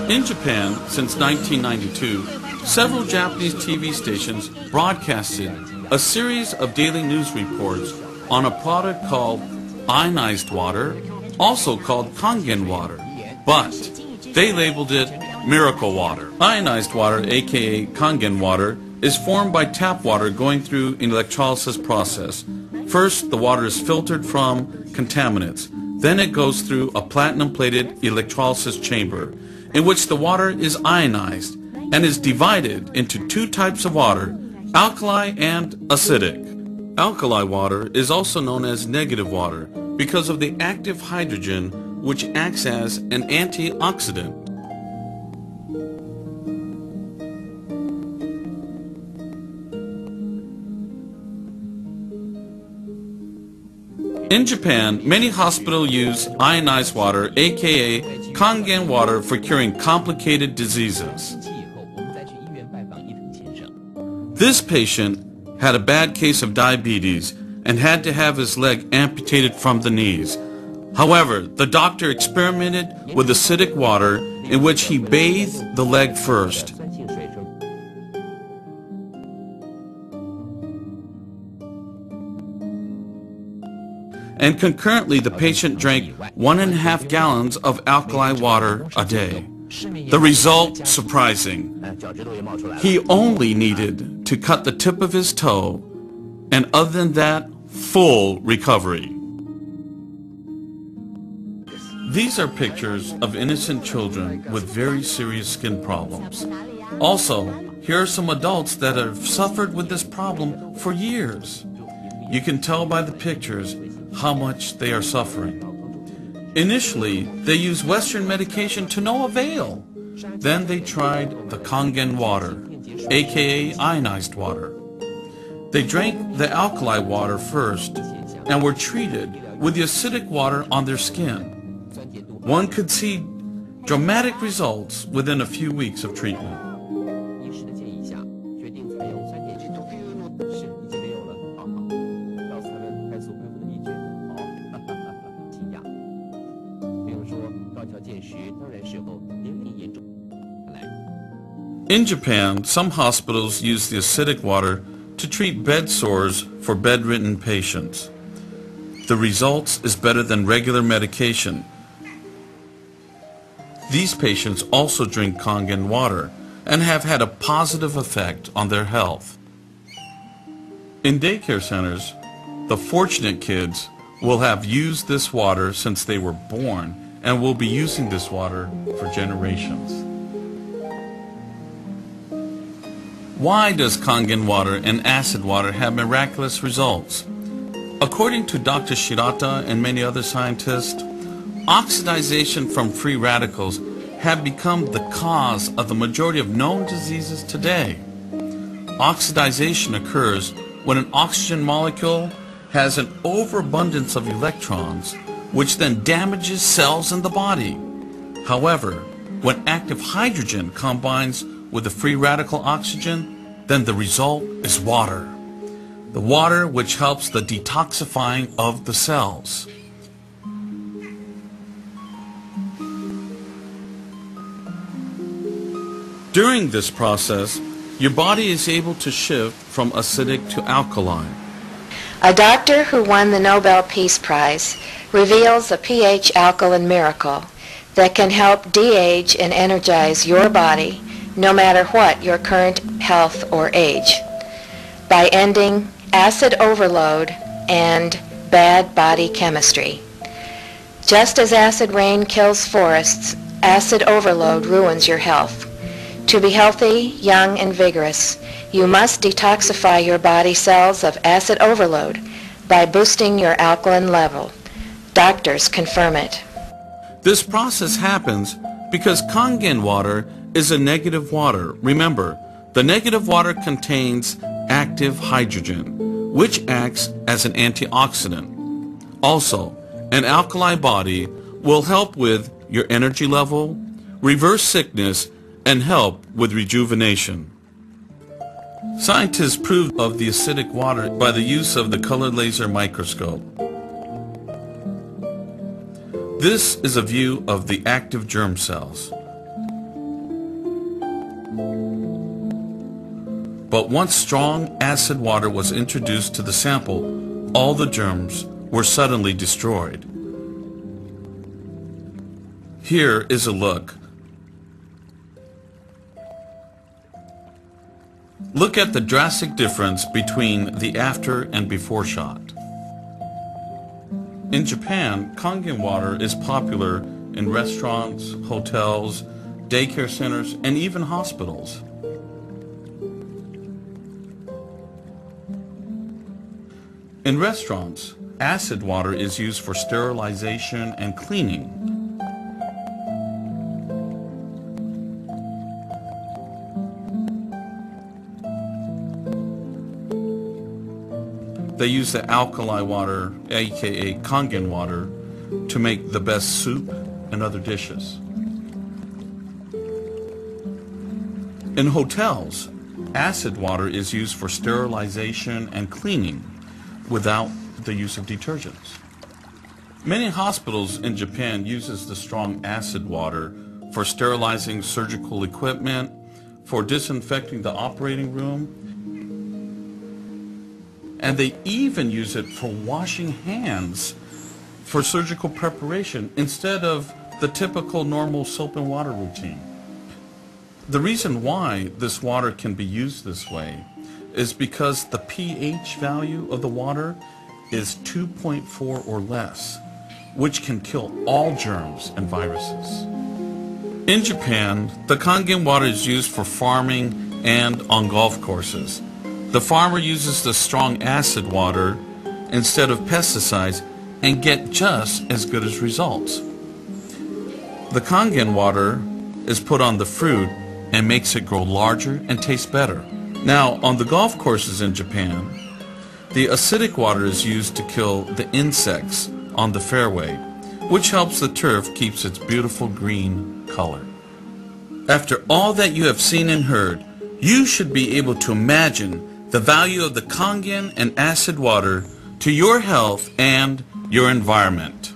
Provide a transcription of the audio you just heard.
In Japan, since 1992, several Japanese TV stations broadcasted a series of daily news reports on a product called ionized water, also called Kangen water, but they labeled it miracle water. Ionized water, aka Kangen water, is formed by tap water going through an electrolysis process. First, the water is filtered from contaminants. Then it goes through a platinum-plated electrolysis chamber, in which the water is ionized and is divided into two types of water, alkali and acidic. Alkali water is also known as negative water because of the active hydrogen, which acts as an antioxidant. In Japan, many hospitals use ionized water, aka Kangen water, for curing complicated diseases. This patient had a bad case of diabetes and had to have his leg amputated from the knees. However, the doctor experimented with acidic water in which he bathed the leg first. And concurrently the patient drank 1.5 gallons of alkali water a day. The result, surprising. He only needed to cut the tip of his toe, and other than that, full recovery. These are pictures of innocent children with very serious skin problems. Also, here are some adults that have suffered with this problem for years. You can tell by the pictures how much they are suffering. Initially, they used Western medication to no avail. Then they tried the Kangen water, aka ionized water. They drank the alkali water first and were treated with the acidic water on their skin. One could see dramatic results within a few weeks of treatment. In Japan, some hospitals use the acidic water to treat bed sores for bedridden patients. The results is better than regular medication. These patients also drink Kangen water and have had a positive effect on their health. In daycare centers, the fortunate kids will have used this water since they were born and will be using this water for generations. Why does Kangen water and acid water have miraculous results? According to Dr. Shirata and many other scientists, oxidization from free radicals have become the cause of the majority of known diseases today. Oxidization occurs when an oxygen molecule has an overabundance of electrons, which then damages cells in the body. However, when active hydrogen combines with the free radical oxygen, then the result is water. The water which helps the detoxifying of the cells. During this process, your body is able to shift from acidic to alkaline. A doctor who won the Nobel Peace Prize reveals a pH alkaline miracle that can help de-age and energize your body no matter what your current health or age, by ending acid overload and bad body chemistry. Just as acid rain kills forests, acid overload ruins your health. To be healthy, young, and vigorous, you must detoxify your body cells of acid overload by boosting your alkaline level. Doctors confirm it. This process happens because Kangen water is a negative water. Remember, the negative water contains active hydrogen, which acts as an antioxidant. Also, an alkali body will help with your energy level, reverse sickness, and help with rejuvenation. Scientists proved of the acidic water by the use of the colored laser microscope. This is a view of the active germ cells. But once strong acid water was introduced to the sample, all the germs were suddenly destroyed. Here is a look. Look at the drastic difference between the after and before shot. In Japan, Kangen water is popular in restaurants, hotels, daycare centers, and even hospitals. In restaurants, acid water is used for sterilization and cleaning. They use the alkali water, aka Kangen water, to make the best soup and other dishes. In hotels, acid water is used for sterilization and cleaning without the use of detergents. Many hospitals in Japan uses the strong acid water for sterilizing surgical equipment, for disinfecting the operating room, and they even use it for washing hands for surgical preparation instead of the typical normal soap and water routine. The reason why this water can be used this way is because the pH value of the water is 2.4 or less, which can kill all germs and viruses. In Japan, the Kangen water is used for farming and on golf courses. The farmer uses the strong acid water instead of pesticides and get just as good as results. The Kangen water is put on the fruit and makes it grow larger and taste better. Now, on the golf courses in Japan, the acidic water is used to kill the insects on the fairway, which helps the turf keep its beautiful green color. After all that you have seen and heard, you should be able to imagine the value of the Kangen and acid water to your health and your environment.